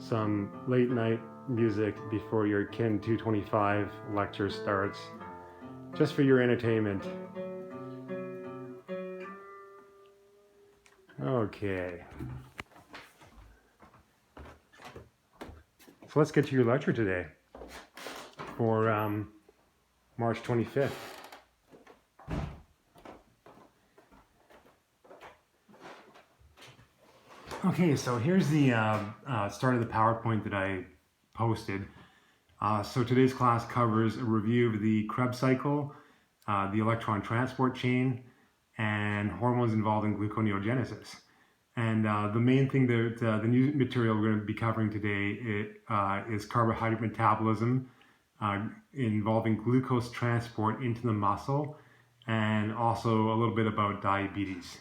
some late night music before your Kin 225 lecture starts, just for your entertainment. Okay. So let's get to your lecture today for March 25th. Okay, so here's the start of the PowerPoint that I posted. So today's class covers a review of the Krebs cycle, the electron transport chain, and hormones involved in gluconeogenesis. And the main thing that the new material we're going to be covering today is carbohydrate metabolism involving glucose transport into the muscle, and also a little bit about diabetes.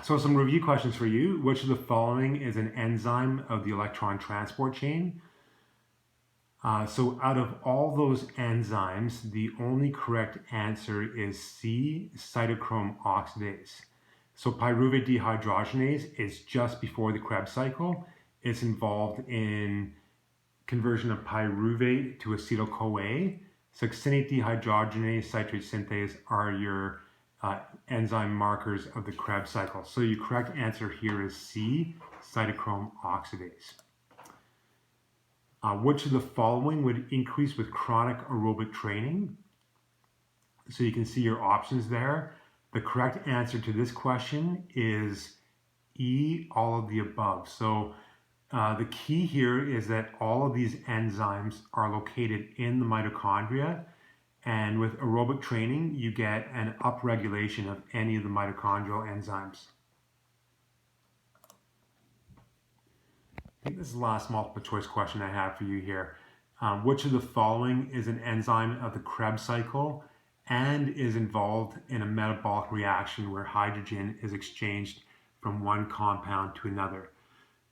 So some review questions for you. Which of the following is an enzyme of the electron transport chain? So out of all those enzymes, the only correct answer is C, cytochrome oxidase. So pyruvate dehydrogenase is just before the Krebs cycle. It's involved in conversion of pyruvate to acetyl-CoA. Succinate dehydrogenase, citrate synthase are your enzyme markers of the Krebs cycle. So your correct answer here is C, cytochrome oxidase. Which of the following would increase with chronic aerobic training? So you can see your options there. The correct answer to this question is E, all of the above. So the key here is that all of these enzymes are located in the mitochondria, and with aerobic training, you get an upregulation of any of the mitochondrial enzymes. I think this is the last multiple choice question I have for you here. Which of the following is an enzyme of the Krebs cycle and is involved in a metabolic reaction where hydrogen is exchanged from one compound to another?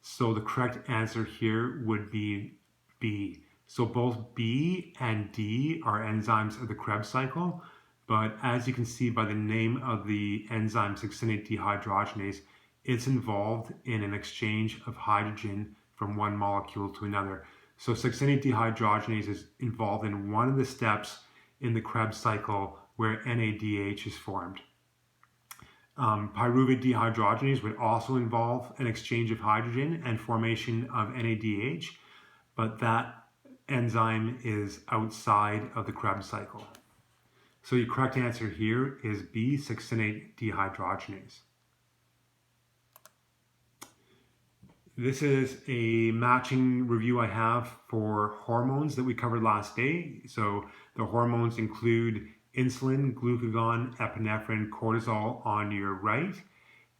So the correct answer here would be B. So both B and D are enzymes of the Krebs cycle, but as you can see by the name of the enzyme succinate dehydrogenase, it's involved in an exchange of hydrogen from one molecule to another. So succinate dehydrogenase is involved in one of the steps in the Krebs cycle where NADH is formed. Pyruvate dehydrogenase would also involve an exchange of hydrogen and formation of NADH, but that enzyme is outside of the Krebs cycle. So your correct answer here is B, succinate dehydrogenase. This is a matching review I have for hormones that we covered last day. So the hormones include insulin, glucagon, epinephrine, cortisol on your right,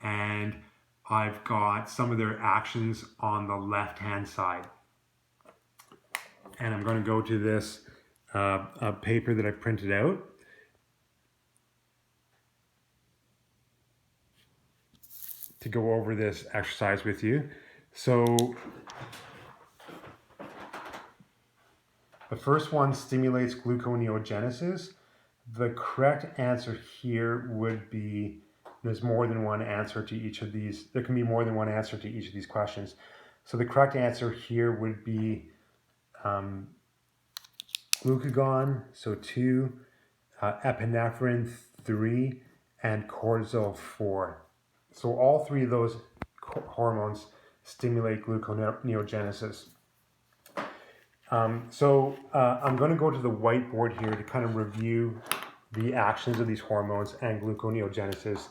and I've got some of their actions on the left-hand side. And I'm going to go to this paper that I printed out. To go over this exercise with you. So the first one stimulates gluconeogenesis. The correct answer here would be, there's more than one answer to each of these. There can be more than one answer to each of these questions. So the correct answer here would be glucagon, so 2, epinephrine 3, and cortisol 4. So all three of those hormones stimulate gluconeogenesis. I'm going to go to the whiteboard here to kind of review the actions of these hormones and gluconeogenesis.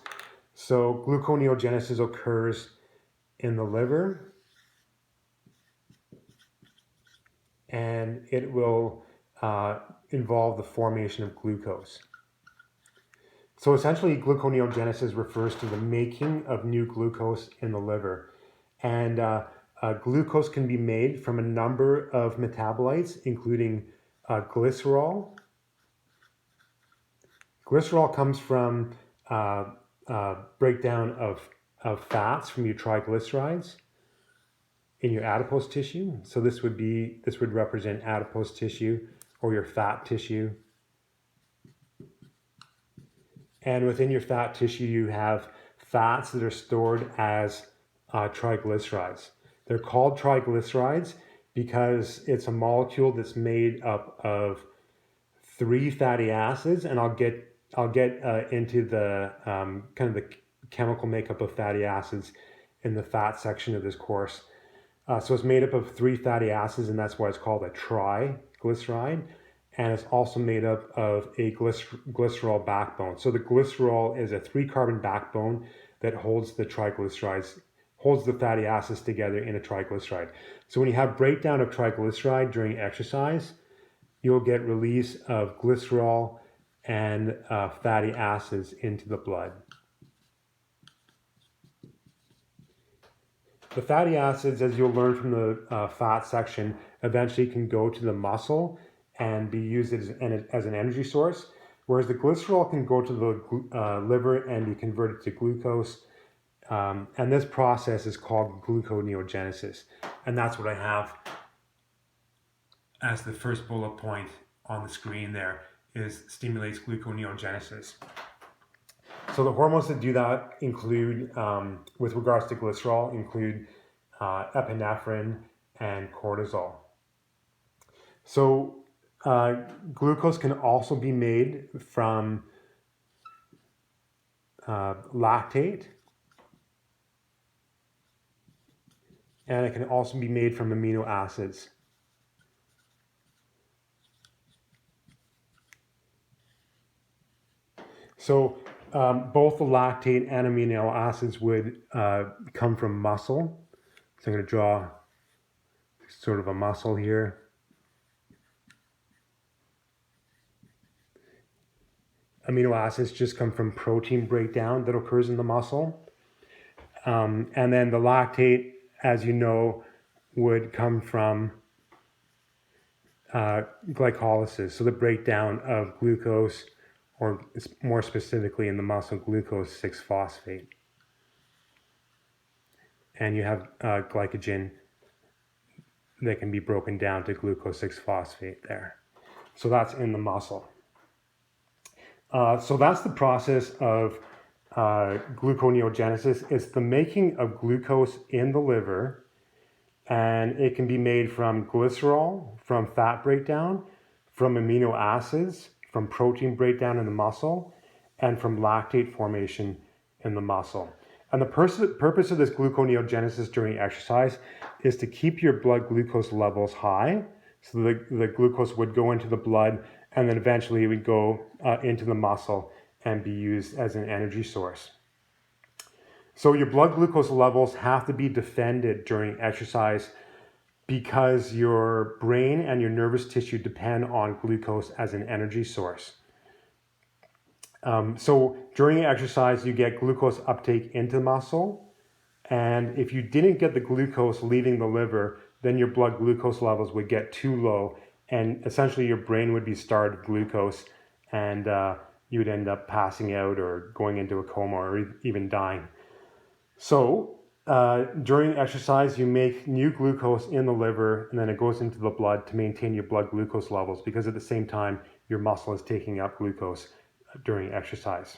So gluconeogenesis occurs in the liver, and it will involve the formation of glucose. So essentially, gluconeogenesis refers to the making of new glucose in the liver. And glucose can be made from a number of metabolites, including glycerol. Glycerol comes from breakdown of fats from your triglycerides in your adipose tissue. So this would represent adipose tissue or your fat tissue. And within your fat tissue, you have fats that are stored as triglycerides. They're called triglycerides because it's a molecule that's made up of 3 fatty acids, and I'll get into the kind of the chemical makeup of fatty acids in the fat section of this course. So it's made up of 3 fatty acids, and that's why it's called a triglyceride. And it's also made up of a glycerol backbone. So the glycerol is a 3-carbon backbone that holds the triglycerides, holds the fatty acids together in a triglyceride. So when you have breakdown of triglyceride during exercise, you'll get release of glycerol and fatty acids into the blood. The fatty acids, as you'll learn from the fat section, eventually can go to the muscle and be used as an energy source, whereas the glycerol can go to the liver and be converted to glucose. And this process is called gluconeogenesis. And that's what I have as the first bullet point on the screen there, is stimulates gluconeogenesis. So the hormones that do that include, with regards to glycerol, include epinephrine and cortisol. So glucose can also be made from lactate, and it can also be made from amino acids. So both the lactate and amino acids would come from muscle. So I'm going to draw sort of a muscle here. Amino acids just come from protein breakdown that occurs in the muscle. And then the lactate, as you know, would come from glycolysis, so the breakdown of glucose, or more specifically in the muscle, glucose 6-phosphate. And you have glycogen that can be broken down to glucose 6-phosphate there. So that's in the muscle. So that's the process of gluconeogenesis. It's the making of glucose in the liver, and it can be made from glycerol, from fat breakdown, from amino acids, from protein breakdown in the muscle, and from lactate formation in the muscle. And the purpose of this gluconeogenesis during exercise is to keep your blood glucose levels high, so the glucose would go into the blood, and then eventually it would go into the muscle and be used as an energy source. So your blood glucose levels have to be defended during exercise because your brain and your nervous tissue depend on glucose as an energy source. So during exercise, you get glucose uptake into the muscle. And if you didn't get the glucose leaving the liver, then your blood glucose levels would get too low. And essentially your brain would be starved of glucose, and you would end up passing out or going into a coma or even dying. So during exercise, you make new glucose in the liver, and then it goes into the blood to maintain your blood glucose levels, because at the same time, your muscle is taking up glucose during exercise.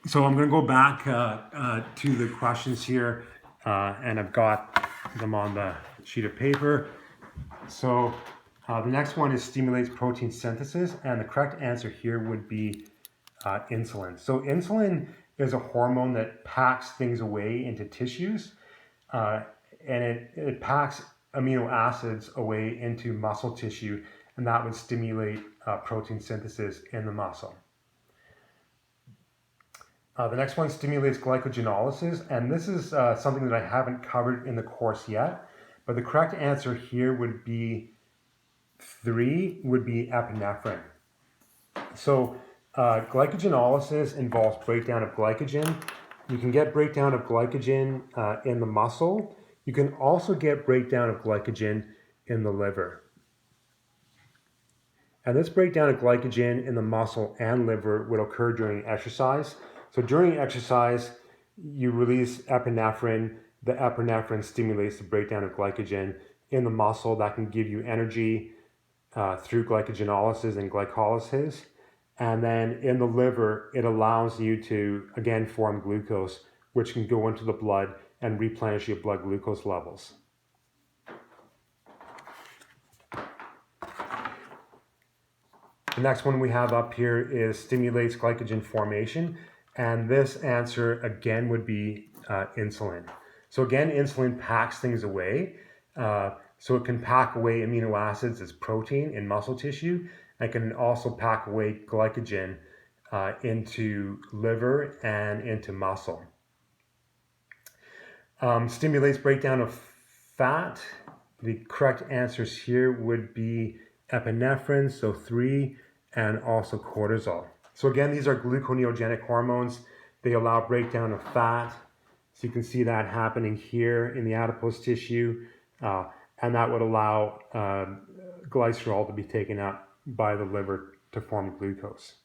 So I'm going to go back to the questions here, and I've got them on the sheet of paper. So the next one is stimulates protein synthesis, and the correct answer here would be insulin. So insulin is a hormone that packs things away into tissues, and it packs amino acids away into muscle tissue, and that would stimulate protein synthesis in the muscle. The next one stimulates glycogenolysis, and this is something that I haven't covered in the course yet, but the correct answer here would be 3, would be epinephrine. So glycogenolysis involves breakdown of glycogen. You can get breakdown of glycogen in the muscle. You can also get breakdown of glycogen in the liver. And this breakdown of glycogen in the muscle and liver would occur during exercise. So during exercise, you release epinephrine. The epinephrine stimulates the breakdown of glycogen in the muscle. That can give you energy through glycogenolysis and glycolysis. And then in the liver, it allows you to, again, form glucose which can go into the blood and replenish your blood glucose levels. The next one we have up here is stimulates glycogen formation, and this answer again would be insulin. So again, insulin packs things away. So it can pack away amino acids as protein in muscle tissue, and can also pack away glycogen into liver and into muscle. Stimulates breakdown of fat. The correct answers here would be epinephrine, so 3, and also cortisol. So again, these are gluconeogenic hormones. They allow breakdown of fat. So you can see that happening here in the adipose tissue, and that would allow glycerol to be taken up by the liver to form glucose.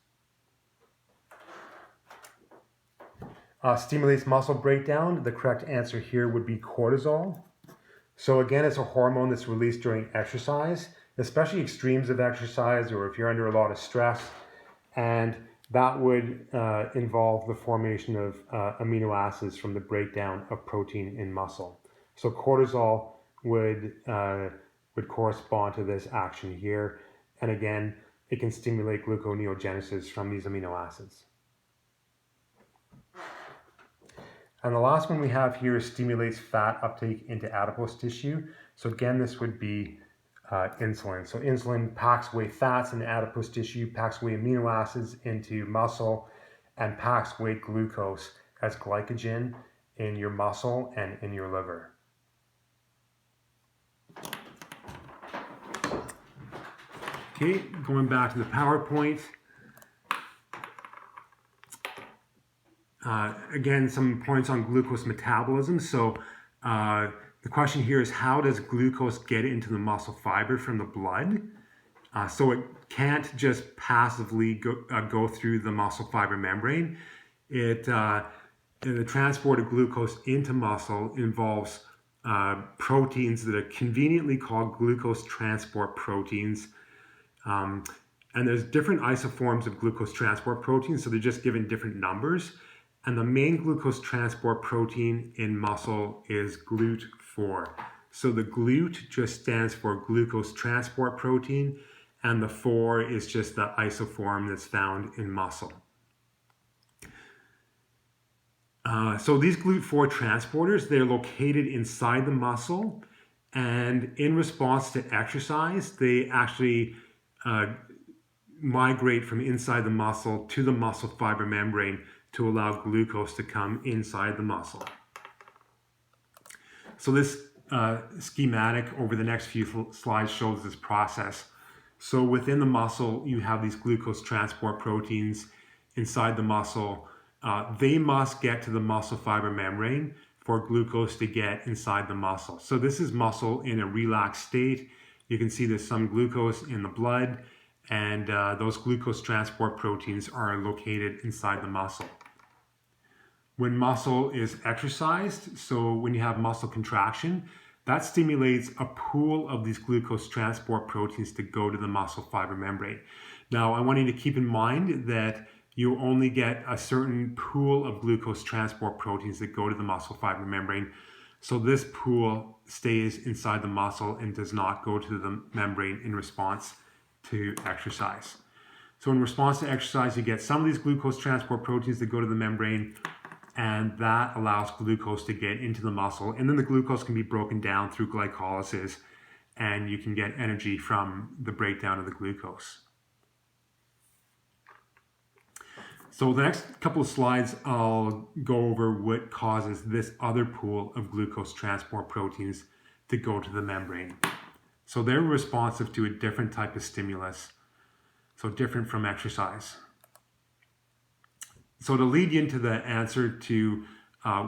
Stimulates muscle breakdown. The correct answer here would be cortisol. So again, it's a hormone that's released during exercise, especially extremes of exercise or if you're under a lot of stress. And that would involve the formation of amino acids from the breakdown of protein in muscle. So cortisol would correspond to this action here. And again, it can stimulate gluconeogenesis from these amino acids. And the last one we have here is stimulates fat uptake into adipose tissue. So again, this would be insulin. So insulin packs away fats in the adipose tissue, packs away amino acids into muscle, and packs away glucose as glycogen in your muscle and in your liver. Okay, going back to the PowerPoint. Again, some points on glucose metabolism. So the question here is, how does glucose get into the muscle fiber from the blood? So it can't just passively go through the muscle fiber membrane. The transport of glucose into muscle involves proteins that are conveniently called glucose transport proteins. And there's different isoforms of glucose transport proteins, so they're just given different numbers. And the main glucose transport protein in muscle is GLUT4. So the GLUT just stands for glucose transport protein, and the 4 is just the isoform that's found in muscle. So these GLUT4 transporters, they're located inside the muscle, and in response to exercise, they actually migrate from inside the muscle to the muscle fiber membrane to allow glucose to come inside the muscle. So this schematic over the next few slides shows this process. So within the muscle, you have these glucose transport proteins inside the muscle. They must get to the muscle fiber membrane for glucose to get inside the muscle. So this is muscle in a relaxed state. You can see there's some glucose in the blood, and those glucose transport proteins are located inside the muscle. When muscle is exercised, so when you have muscle contraction, that stimulates a pool of these glucose transport proteins to go to the muscle fiber membrane. Now, I want you to keep in mind that you only get a certain pool of glucose transport proteins that go to the muscle fiber membrane. So this pool stays inside the muscle and does not go to the membrane in response to exercise. So in response to exercise, you get some of these glucose transport proteins that go to the membrane, and that allows glucose to get into the muscle. And then the glucose can be broken down through glycolysis, and you can get energy from the breakdown of the glucose. So the next couple of slides, I'll go over what causes this other pool of glucose transport proteins to go to the membrane. So they're responsive to a different type of stimulus, so different from exercise. So to lead you into the answer to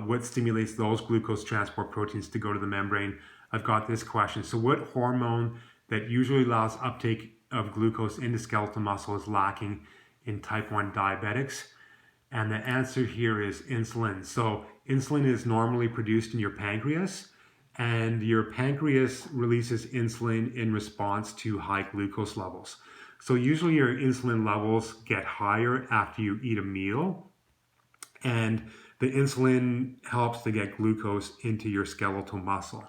what stimulates those glucose transport proteins to go to the membrane, I've got this question. So what hormone that usually allows uptake of glucose into skeletal muscle is lacking in type 1 diabetics? And the answer here is insulin. So insulin is normally produced in your pancreas, and your pancreas releases insulin in response to high glucose levels. So usually your insulin levels get higher after you eat a meal, and the insulin helps to get glucose into your skeletal muscle.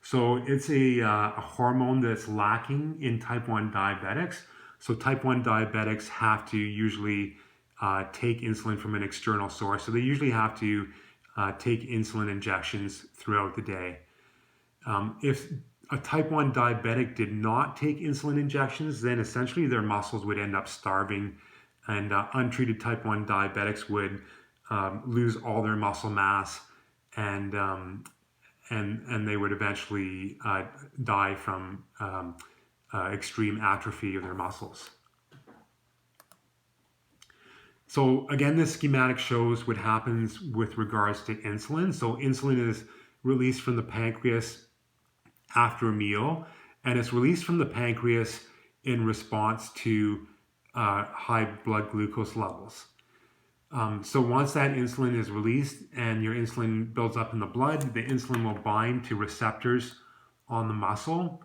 So it's a hormone that's lacking in type 1 diabetics. So type 1 diabetics have to usually take insulin from an external source. So they usually have to take insulin injections throughout the day. If a type 1 diabetic did not take insulin injections, then essentially their muscles would end up starving, and untreated type 1 diabetics would lose all their muscle mass, and they would eventually die from extreme atrophy of their muscles. So again, this schematic shows what happens with regards to insulin. So insulin is released from the pancreas after a meal, and it's released from the pancreas in response to high blood glucose levels. So once that insulin is released and your insulin builds up in the blood, the insulin will bind to receptors on the muscle,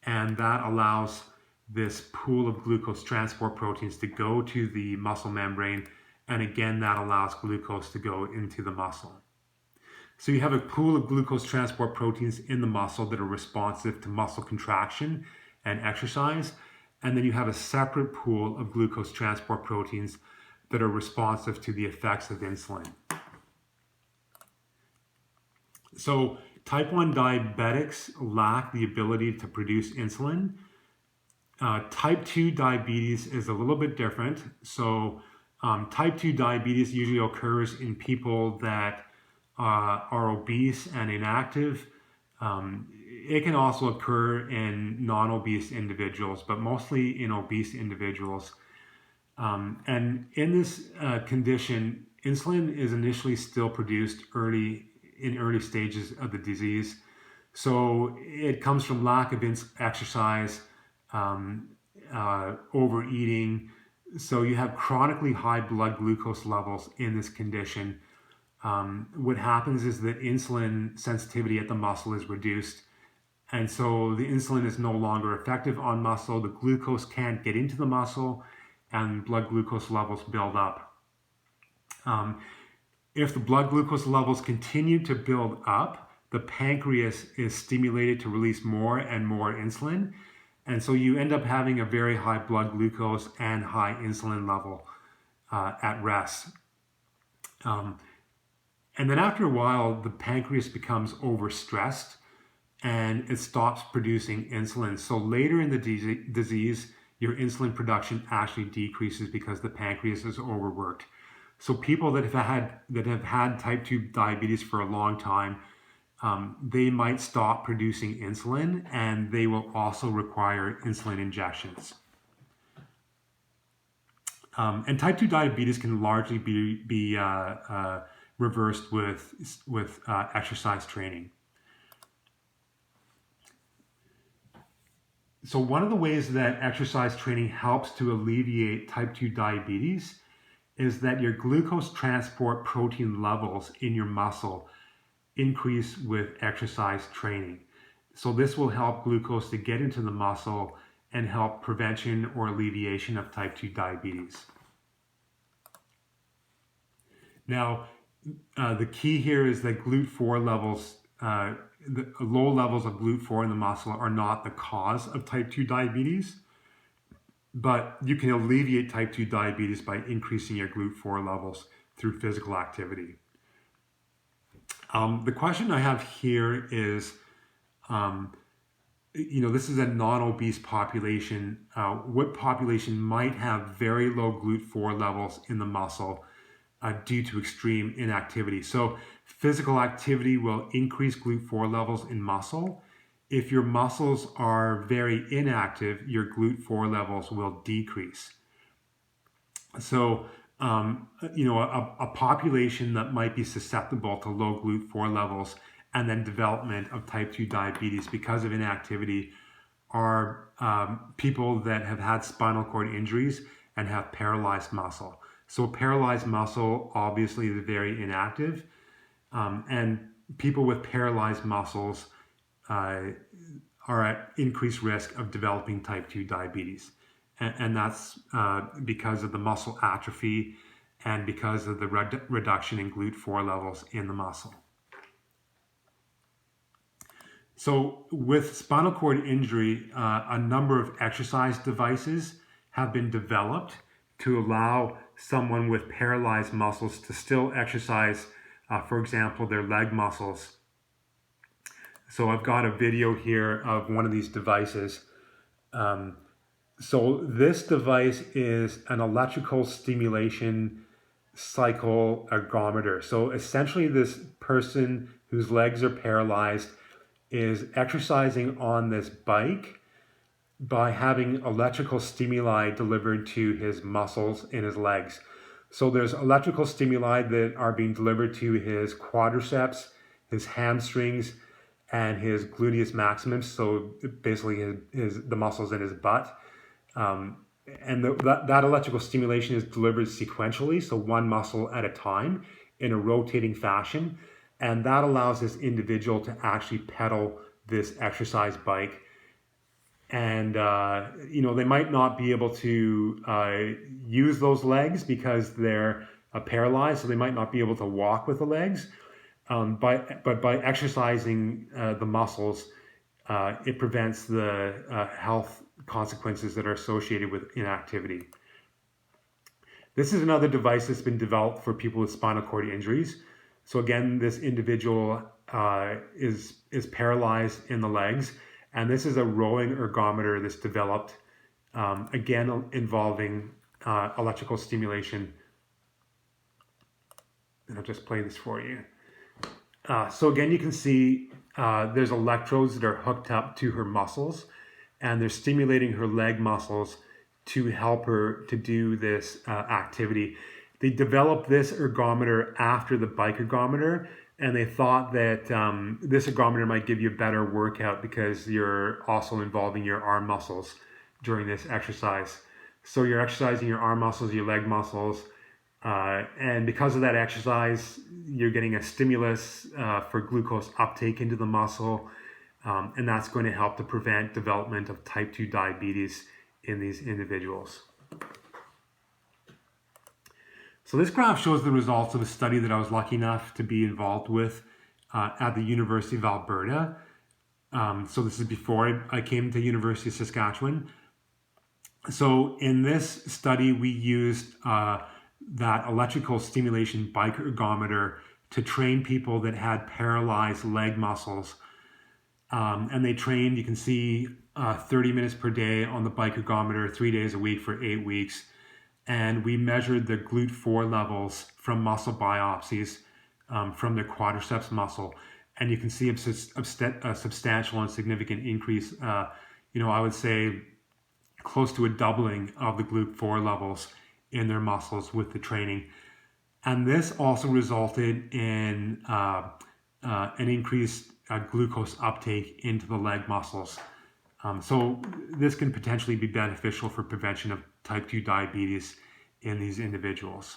and that allows this pool of glucose transport proteins to go to the muscle membrane, and again that allows glucose to go into the muscle. So you have a pool of glucose transport proteins in the muscle that are responsive to muscle contraction and exercise, and then you have a separate pool of glucose transport proteins that are responsive to the effects of insulin. So type 1 diabetics lack the ability to produce insulin. Type 2 diabetes is a little bit different. So type 2 diabetes usually occurs in people that are obese and inactive. It can also occur in non-obese individuals, but mostly in obese individuals. And in this condition, insulin is initially still produced in early stages of the disease. So it comes from lack of exercise, overeating. So you have chronically high blood glucose levels in this condition. What happens is that insulin sensitivity at the muscle is reduced. And so the insulin is no longer effective on muscle. The glucose can't get into the muscle, and blood glucose levels build up. If the blood glucose levels continue to build up, the pancreas is stimulated to release more and more insulin. And so you end up having a very high blood glucose and high insulin level at rest. And then after a while, the pancreas becomes overstressed and it stops producing insulin. So later in the disease, your insulin production actually decreases because the pancreas is overworked. So people that have had type 2 diabetes for a long time, they might stop producing insulin, and they will also require insulin injections. And type 2 diabetes can largely be reversed with exercise training. So one of the ways that exercise training helps to alleviate type 2 diabetes is that your glucose transport protein levels in your muscle increase with exercise training. So this will help glucose to get into the muscle and help prevention or alleviation of type 2 diabetes. Now, the key here is that GLUT4 levels, the low levels of GLUT4 in the muscle are not the cause of type 2 diabetes, but you can alleviate type 2 diabetes by increasing your GLUT4 levels through physical activity. The question I have here is, this is a non-obese population. What population might have very low GLUT4 levels in the muscle due to extreme inactivity? So physical activity will increase GLUT4 levels in muscle. If your muscles are very inactive, your GLUT4 levels will decrease. So, a population that might be susceptible to low GLUT4 levels and then development of type 2 diabetes because of inactivity are people that have had spinal cord injuries and have paralyzed muscle. So paralyzed muscle obviously is very inactive, and people with paralyzed muscles are at increased risk of developing type 2 diabetes. And that's because of the muscle atrophy and because of the reduction in GLUT4 levels in the muscle. So with spinal cord injury, a number of exercise devices have been developed to allow someone with paralyzed muscles to still exercise, for example, their leg muscles. So I've got a video here of one of these devices. So this device is an electrical stimulation cycle ergometer. So essentially this person whose legs are paralyzed is exercising on this bike by having electrical stimuli delivered to his muscles in his legs. So there's electrical stimuli that are being delivered to his quadriceps, his hamstrings, and his gluteus maximus. So basically the muscles in his butt. And that electrical stimulation is delivered sequentially, so one muscle at a time in a rotating fashion. And that allows this individual to actually pedal this exercise bike. And, they might not be able to use those legs because they're paralyzed, so they might not be able to walk with the legs. But by exercising the muscles, it prevents the health consequences that are associated with inactivity. This is another device that's been developed for people with spinal cord injuries. So again, this individual is paralyzed in the legs, and this is a rowing ergometer that's developed, again involving electrical stimulation. And I'll just play this for you. So again, you can see there's electrodes that are hooked up to her muscles, and they're stimulating her leg muscles to help her to do this activity. They developed this ergometer after the bike ergometer, and they thought that this ergometer might give you a better workout because you're also involving your arm muscles during this exercise. So you're exercising your arm muscles, your leg muscles, and because of that exercise, you're getting a stimulus for glucose uptake into the muscle, and that's going to help to prevent development of type 2 diabetes in these individuals. So this graph shows the results of a study that I was lucky enough to be involved with at the University of Alberta. So this is before I came to University of Saskatchewan. So in this study, we used that electrical stimulation bike ergometer to train people that had paralyzed leg muscles. And they trained, you can see 30 minutes per day on the bike ergometer, 3 days a week for 8 weeks. And we measured the GLUT4 levels from muscle biopsies from their quadriceps muscle. And you can see a substantial and significant increase, I would say close to a doubling of the GLUT4 levels in their muscles with the training. And this also resulted in an increased glucose uptake into the leg muscles. So this can potentially be beneficial for prevention of type 2 diabetes in these individuals.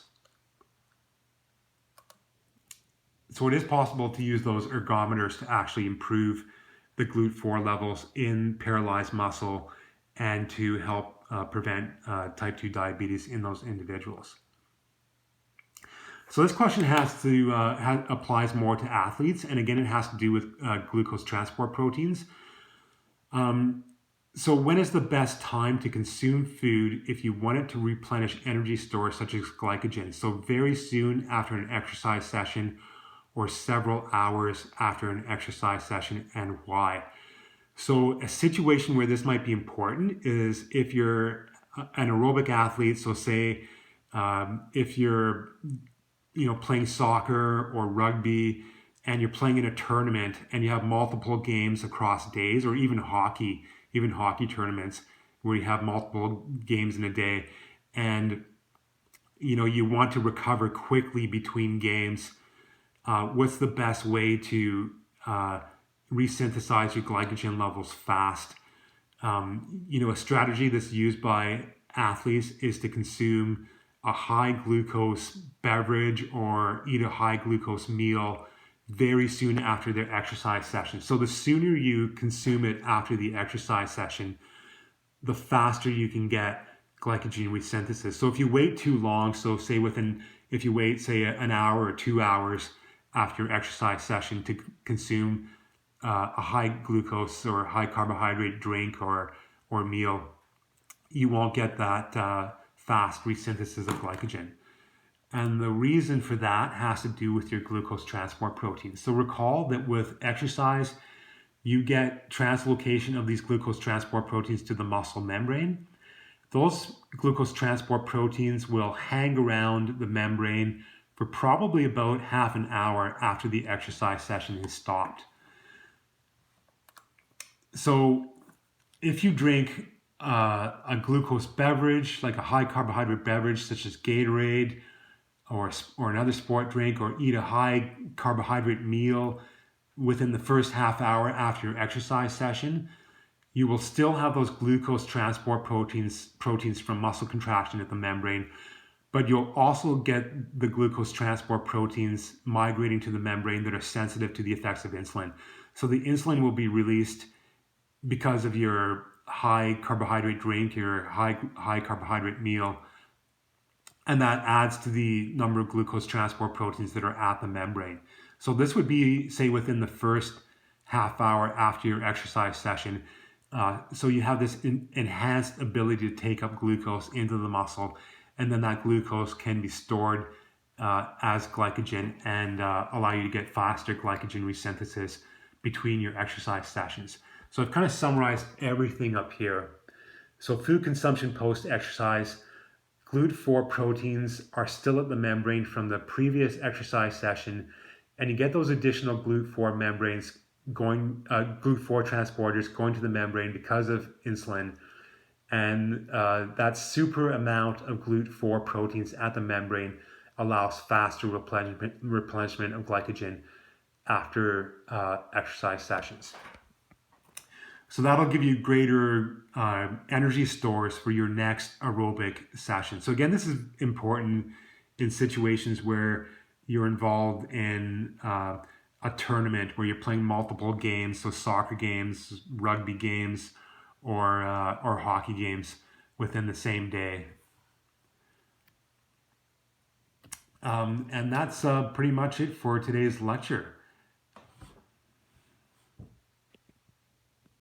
So it is possible to use those ergometers to actually improve the GLUT4 levels in paralyzed muscle and to help prevent type 2 diabetes in those individuals. So this question applies more to athletes, and again, it has to do with glucose transport proteins. So when is the best time to consume food if you want it to replenish energy stores such as glycogen? So very soon after an exercise session or several hours after an exercise session, and why? So a situation where this might be important is if you're an aerobic athlete, so say if you're playing soccer or rugby and you're playing in a tournament and you have multiple games across days, or even hockey tournaments where you have multiple games in a day, and you want to recover quickly between games, what's the best way to resynthesize your glycogen levels fast? A strategy that's used by athletes is to consume a high glucose beverage or eat a high glucose meal very soon after their exercise session. So the sooner you consume it after the exercise session, the faster you can get glycogen resynthesis. So if you wait too long, so say within if you wait, say, an hour or 2 hours after your exercise session to consume a high glucose or high carbohydrate drink or meal, you won't get that fast resynthesis of glycogen. And the reason for that has to do with your glucose transport proteins. So recall that with exercise, you get translocation of these glucose transport proteins to the muscle membrane. Those glucose transport proteins will hang around the membrane for probably about half an hour after the exercise session is stopped. So if you drink a glucose beverage, like a high carbohydrate beverage such as Gatorade or another sport drink, or eat a high carbohydrate meal within the first half hour after your exercise session, you will still have those glucose transport proteins from muscle contraction at the membrane, but you'll also get the glucose transport proteins migrating to the membrane that are sensitive to the effects of insulin. So the insulin will be released because of your high carbohydrate drink, your high carbohydrate meal, and that adds to the number of glucose transport proteins that are at the membrane. So this would be, say, within the first half hour after your exercise session. So you have this enhanced ability to take up glucose into the muscle, and then that glucose can be stored as glycogen and allow you to get faster glycogen resynthesis between your exercise sessions. So I've kind of summarized everything up here. So food consumption post-exercise, GLUT4 proteins are still at the membrane from the previous exercise session, and you get those additional GLUT4 membranes going, GLUT4 transporters going to the membrane because of insulin, and that super amount of GLUT4 proteins at the membrane allows faster replenishment of glycogen after exercise sessions. So that'll give you greater energy stores for your next aerobic session. So again, this is important in situations where you're involved in a tournament where you're playing multiple games, so soccer games, rugby games, or hockey games within the same day. And that's pretty much it for today's lecture.